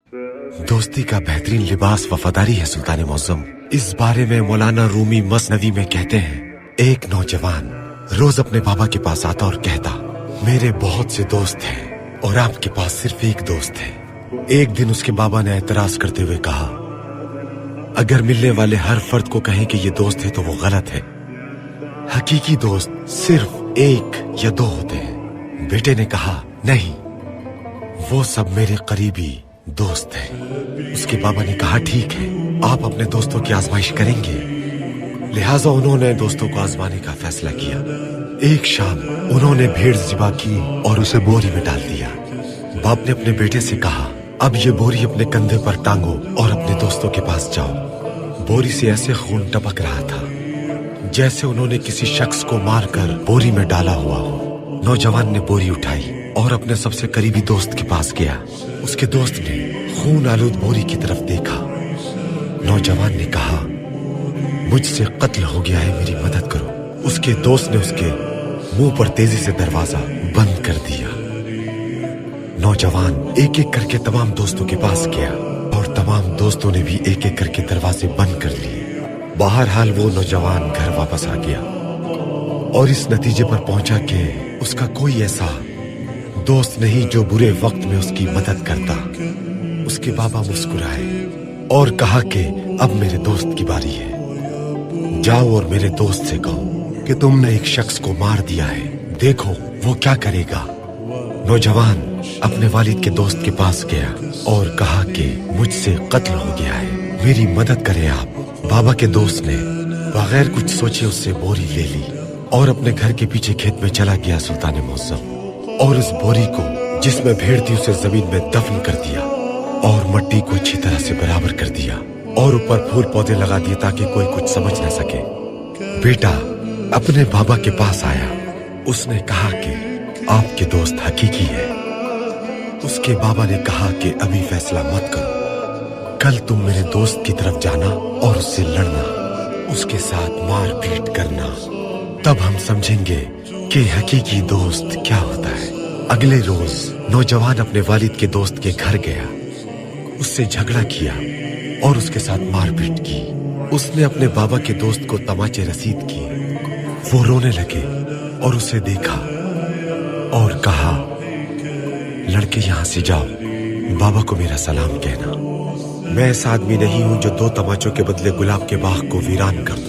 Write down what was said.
दोस्ती का बेहतरीन लिबास वफादारी है सुल्तान मुअज्जम। इस बारे में मौलाना रूमी मसनवी में कहते हैं, एक नौजवान रोज अपने बाबा के पास आता और कहता, मेरे बहुत से दोस्त हैं और आपके पास सिर्फ एक दोस्त है। एक दिन उसके बाबा ने एतराज करते हुए कहा, अगर मिलने वाले हर फर्द को कहें कि ये दोस्त है तो वो गलत है। हकीकी दोस्त सिर्फ एक या दो होते हैं। बेटे ने कहा, नहीं, वो सब मेरे करीबी दोस्त हैं। उसके बाबा ने कहा, ठीक है, आप अपने दोस्तों की आजमाइश करेंगे। लिहाजा उन्होंने दोस्तों को आजमाने का फैसला किया। एक शाम उन्होंने भेड़ ज़िबा की और उसे बोरी में डाल दिया। बाप ने अपने बेटे से कहा, अब ये बोरी अपने कंधे पर टांगो और अपने दोस्तों के पास जाओ। बोरी से ऐसे खून टपक रहा था जैसे उन्होंने किसी शख्स को मारकर बोरी में डाला हुआ हो। नौजवान ने बोरी उठाई और अपने सबसे करीबी दोस्त के पास गया। उसके दोस्त ने खून आलूद बोरी की तरफ देखा। नौजवान ने कहा, मुझसे कत्ल हो गया है, मेरी मदद करो। उसके दोस्त ने उसके मुंह पर तेजी से दरवाजा बंद कर दिया। नौजवान एक एक करके तमाम दोस्तों के पास गया और तमाम दोस्तों ने भी एक एक करके दरवाजे बंद कर लिए। बहरहाल वो नौजवान घर वापस आ गया और इस नतीजे पर पहुंचा कि उसका कोई ऐसा दोस्त नहीं जो बुरे वक्त में उसकी मदद करता। उसके बाबा मुस्कुराए और कहा कि अब मेरे दोस्त की बारी है। जाओ और मेरे दोस्त से कहो कि तुमने एक शख्स को मार दिया है, देखो वो क्या करेगा। नौजवान अपने वालिद के दोस्त के पास गया और कहा कि मुझसे कत्ल हो गया है, मेरी मदद करें आप। बाबा के दोस्त ने बगैर कुछ सोचे उससे बोरी ले ली और अपने घर के पीछे खेत में चला गया सुल्तान मुअज्जम, और उस बोरी को जिसमें भेड़ थी उसे जमीन में दफन कर दिया और मट्टी को अच्छी तरह से बराबर कर दिया और ऊपर फूल पौधे लगा दिए ताकि कोई कुछ समझ न सके। बेटा अपने बाबा के पास आया। उसने कहा कि आपके दोस्त हकीकी है। उसके बाबा ने कहा कि अभी फैसला मत करो, कल तुम मेरे दोस्त की तरफ जाना और उससे लड़ना, उसके साथ मार पीट करना, तब हम समझेंगे कि हकीकी दोस्त क्या होता है। अगले रोज नौजवान अपने वालिद के दोस्त के घर गया, उससे झगड़ा किया और उसके साथ मारपीट की। उसने अपने बाबा के दोस्त को तमाचे रसीद किए। वो रोने लगे और उसे देखा और कहा, लड़के यहां से जाओ, बाबा को मेरा सलाम कहना। मैं ऐसा आदमी नहीं हूं जो 2 तमाचों के बदले गुलाब के बाग को वीरान कर दूं।